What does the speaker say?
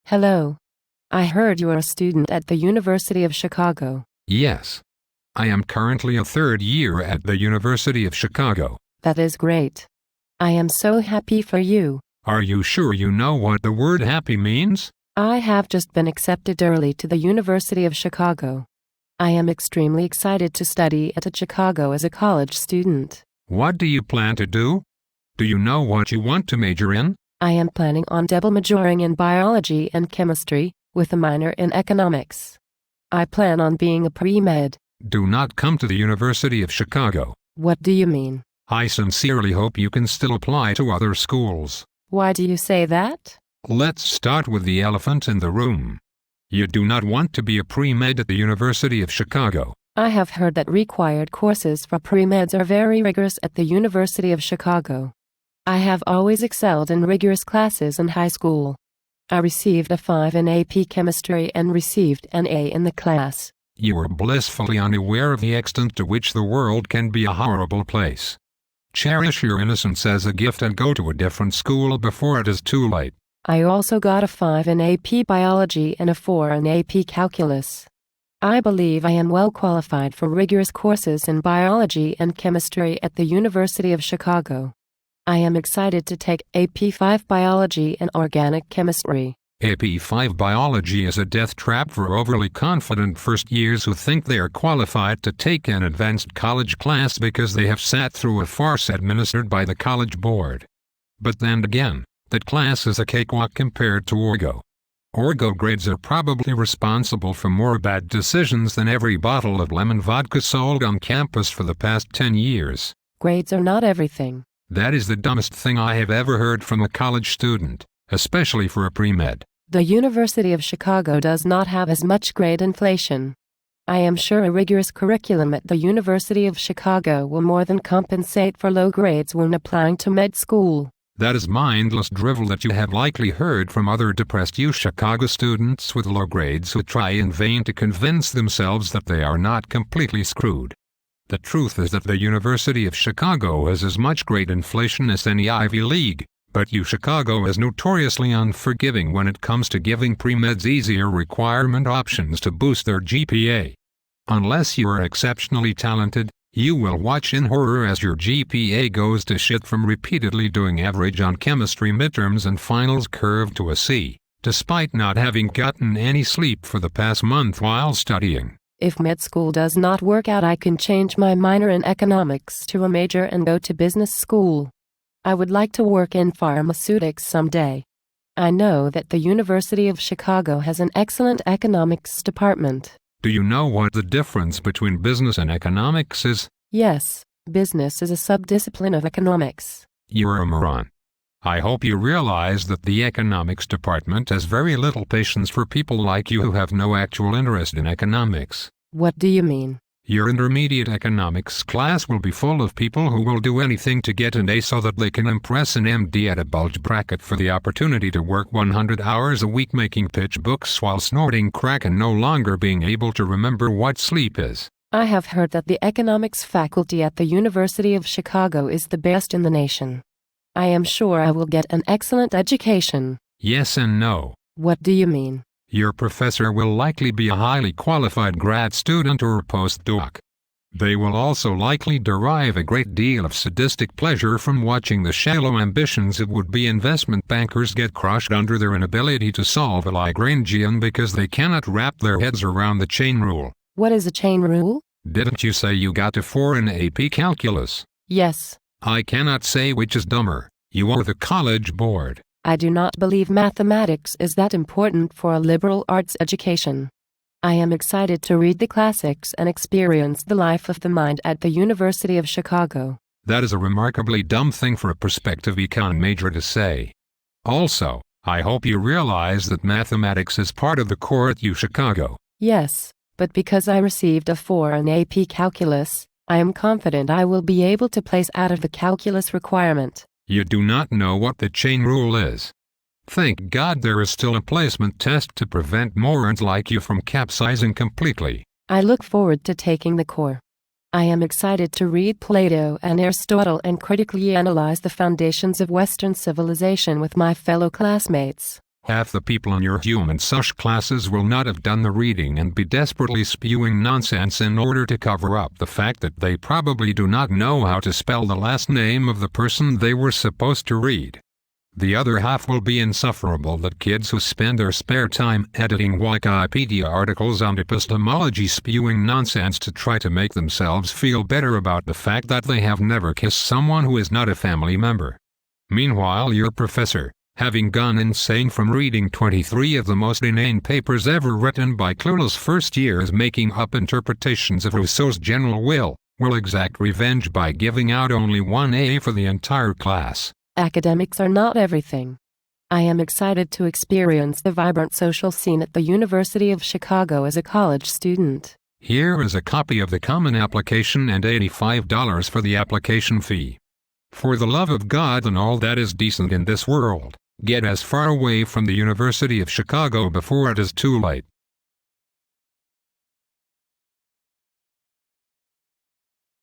Hello. I heard you are a student at the University of Chicago. Yes. I am currently a third year at the University of Chicago. That is great. I am so happy for you. Are you sure you know what the word happy means? I have just been accepted early to the University of Chicago. I am extremely excited to study at Chicago as a college student. What do you plan to do? Do you know what you want to major in? I am planning on double majoring in biology and chemistry, with a minor in economics. I plan on being a pre-med. Do not come to the University of Chicago. What do you mean? I sincerely hope you can still apply to other schools. Why do you say that? Let's start with the elephant in the room. You do not want to be a pre-med at the University of Chicago. I have heard that required courses for pre-meds are very rigorous at the University of Chicago. I have always excelled in rigorous classes in high school. I received a 5 in AP Chemistry and received an A in the class. You are blissfully unaware of the extent to which the world can be a horrible place. Cherish your innocence as a gift and go to a different school before it is too late. I also got a 5 in AP Biology and a 4 in AP Calculus. I believe I am well qualified for rigorous courses in biology and chemistry at the University of Chicago. I am excited to take AP 5 Biology and Organic Chemistry. AP 5 Biology is a death trap for overly confident first years who think they are qualified to take an advanced college class because they have sat through a farce administered by the College Board. But then again, that class is a cakewalk compared to Orgo. Orgo grades are probably responsible for more bad decisions than every bottle of lemon vodka sold on campus for the past 10 years. Grades are not everything. That is the dumbest thing I have ever heard from a college student, especially for a pre-med. The University of Chicago does not have as much grade inflation. I am sure a rigorous curriculum at the University of Chicago will more than compensate for low grades when applying to med school. That is mindless drivel that you have likely heard from other depressed Chicago students with low grades who try in vain to convince themselves that they are not completely screwed. The truth is that the University of Chicago has as much grade inflation as any Ivy League, but Chicago is notoriously unforgiving when it comes to giving pre-meds easier requirement options to boost their GPA. Unless you are exceptionally talented, you will watch in horror as your GPA goes to shit from repeatedly doing average on chemistry midterms and finals curved to a C, despite not having gotten any sleep for the past month while studying. If med school does not work out, I can change my minor in economics to a major and go to business school. I would like to work in pharmaceutics someday. I know that the University of Chicago has an excellent economics department. Do you know what the difference between business and economics is? Yes, business is a subdiscipline of economics. You're a moron. I hope you realize that the economics department has very little patience for people like you who have no actual interest in economics. What do you mean? Your intermediate economics class will be full of people who will do anything to get an A so that they can impress an MD at a bulge bracket for the opportunity to work 100 hours a week making pitch books while snorting crack and no longer being able to remember what sleep is. I have heard that the economics faculty at the University of Chicago is the best in the nation. I am sure I will get an excellent education. Yes and no. What do you mean? Your professor will likely be a highly qualified grad student or a postdoc. They will also likely derive a great deal of sadistic pleasure from watching the shallow ambitions of would-be investment bankers get crushed under their inability to solve a Lagrangian because they cannot wrap their heads around the chain rule. What is a chain rule? Didn't you say you got a 4 in AP Calculus? Yes. I cannot say which is dumber, you or the College Board. I do not believe mathematics is that important for a liberal arts education. I am excited to read the classics and experience the life of the mind at the University of Chicago. That is a remarkably dumb thing for a prospective econ major to say. Also, I hope you realize that mathematics is part of the core at Chicago. Yes, but because I received a 4 in AP Calculus, I am confident I will be able to place out of the calculus requirement. You do not know what the chain rule is. Thank God there is still a placement test to prevent morons like you from capsizing completely. I look forward to taking the core. I am excited to read Plato and Aristotle and critically analyze the foundations of Western civilization with my fellow classmates. Half the people in your human such classes will not have done the reading and be desperately spewing nonsense in order to cover up the fact that they probably do not know how to spell the last name of the person they were supposed to read. The other half will be insufferable that kids who spend their spare time editing Wikipedia articles on epistemology spewing nonsense to try to make themselves feel better about the fact that they have never kissed someone who is not a family member. Meanwhile, your professor, having gone insane from reading 23 of the most inane papers ever written by clueless first years making up interpretations of Rousseau's general will exact revenge by giving out only one A for the entire class. Academics are not everything. I am excited to experience the vibrant social scene at the University of Chicago as a college student. Here is a copy of the common application and $85 for the application fee. For the love of God and all that is decent in this world, get as far away from the University of Chicago before it is too late.